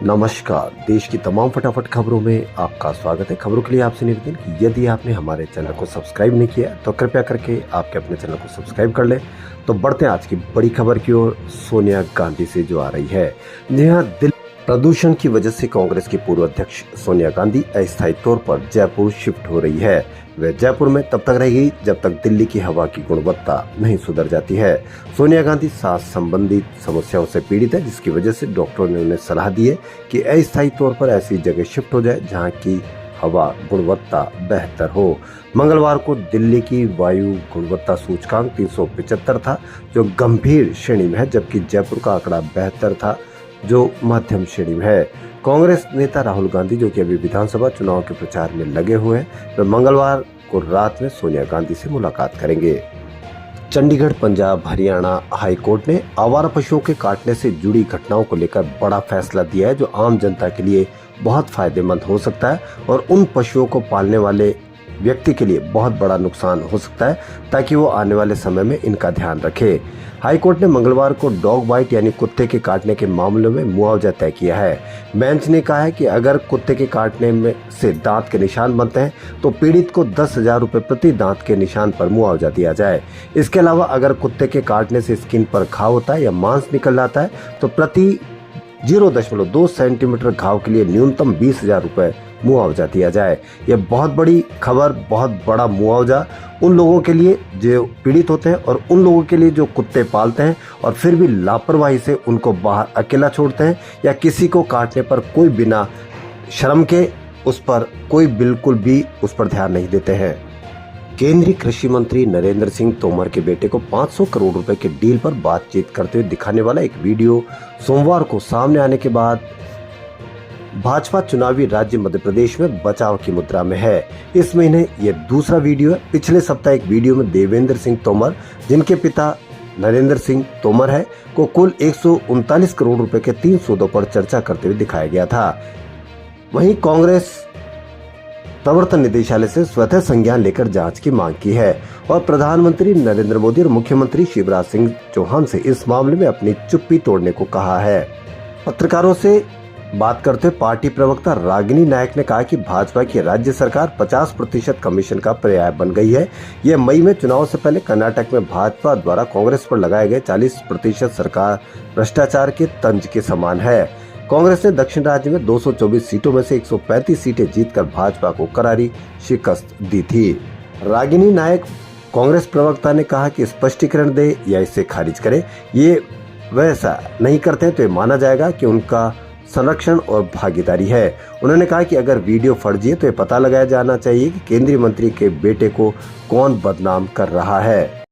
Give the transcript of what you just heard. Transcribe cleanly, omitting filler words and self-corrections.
नमस्कार। देश की तमाम फटाफट खबरों में आपका स्वागत है। खबरों के लिए आपसे निवेदन कि यदि आपने हमारे चैनल को सब्सक्राइब नहीं किया तो कृपया करके आपके अपने चैनल को सब्सक्राइब कर लें। तो बढ़ते हैं आज की बड़ी खबर की ओर। सोनिया गांधी से जो आ रही है, यहाँ दिल्ली प्रदूषण की वजह से कांग्रेस की पूर्व अध्यक्ष सोनिया गांधी अस्थायी तौर पर जयपुर शिफ्ट हो रही है। वह जयपुर में तब तक रहेगी जब तक दिल्ली की हवा की गुणवत्ता नहीं सुधर जाती है। सोनिया गांधी सांस संबंधी समस्याओं से पीड़ित है, जिसकी वजह से डॉक्टरों ने उन्हें सलाह दी है कि अस्थायी तौर पर ऐसी जगह शिफ्ट हो जाए जहां की हवा गुणवत्ता बेहतर हो। मंगलवार को दिल्ली की वायु गुणवत्ता सूचकांक 375 था, जो गंभीर श्रेणी में है, जबकि जयपुर का आंकड़ा बेहतर था, जो मध्यम श्रेणी में है। कांग्रेस नेता राहुल गांधी, जो कि अभी विधानसभा चुनाव के प्रचार में लगे हुए हैं, वे मंगलवार को रात में सोनिया गांधी से मुलाकात करेंगे। चंडीगढ़, पंजाब, हरियाणा हाई कोर्ट ने आवारा पशुओं के काटने से जुड़ी घटनाओं को लेकर बड़ा फैसला दिया है, जो आम जनता के लिए बहुत फायदेमंद हो सकता है और उन पशुओं को पालने वाले व्यक्ति के लिए बहुत बड़ा नुकसान हो सकता है, ताकि वो आने वाले समय में इनका ध्यान रखे। हाई कोर्ट ने मंगलवार को डॉग बाइट यानी कुत्ते के काटने के मामलों में मुआवजा तय किया है। बेंच ने कहा है कि अगर कुत्ते के काटने में से दांत के निशान बनते हैं तो पीड़ित को 10,000 रुपए प्रति दांत के निशान पर मुआवजा दिया जाए। इसके अलावा अगर कुत्ते के काटने से स्किन पर घाव होता है या मांस निकल जाता है तो प्रति 0.2 सेंटीमीटर घाव के लिए न्यूनतम 20,000 रुपए मुआवजा दिया जाए। यह बहुत बड़ी खबर, बहुत बड़ा मुआवजा उन लोगों के लिए जो पीड़ित होते हैं और उन लोगों के लिए जो कुत्ते पालते हैं और फिर भी लापरवाही से उनको बाहर अकेला छोड़ते हैं या किसी को काटने पर कोई बिना शर्म के उस पर कोई बिल्कुल भी उस पर ध्यान नहीं देते हैं। केंद्रीय कृषि मंत्री नरेंद्र सिंह तोमर के बेटे को 500 करोड़ रुपए के डील पर बातचीत करते हुए दिखाने वाला एक वीडियो सोमवार को सामने आने के बाद भाजपा चुनावी राज्य मध्य प्रदेश में बचाव की मुद्रा में है। इस महीने यह दूसरा वीडियो है। पिछले सप्ताह एक वीडियो में देवेंद्र सिंह तोमर, जिनके पिता नरेंद्र सिंह तोमर है, को कुल 139 करोड़ रुपए के 3 सौदों पर चर्चा करते हुए दिखाया गया था। वहीं कांग्रेस प्रवर्तन निदेशालय से स्वतः संज्ञान लेकर जांच की मांग की है और प्रधानमंत्री नरेंद्र मोदी और मुख्यमंत्री शिवराज सिंह चौहान से इस मामले में अपनी चुप्पी तोड़ने को कहा है। पत्रकारों से बात करते हुए पार्टी प्रवक्ता रागिनी नायक ने कहा कि भाजपा की राज्य सरकार 50% कमीशन का पर्याय बन गई है। यह मई में चुनाव से पहले कर्नाटक में भाजपा द्वारा कांग्रेस पर लगाए गए 40% सरकार भ्रष्टाचार के तंज के समान है। कांग्रेस ने दक्षिण राज्य में 224 सीटों में से 135 सीटें जीतकर भाजपा को करारी शिकस्त दी थी। रागिनी नायक कांग्रेस प्रवक्ता ने कहा कि स्पष्टीकरण दे या इसे खारिज करे। ये वैसा नहीं करते तो ये माना जाएगा कि उनका संरक्षण और भागीदारी है। उन्होंने कहा कि अगर वीडियो फर्जी है तो ये पता लगाया जाना चाहिए कि केंद्रीय मंत्री के बेटे को कौन बदनाम कर रहा है।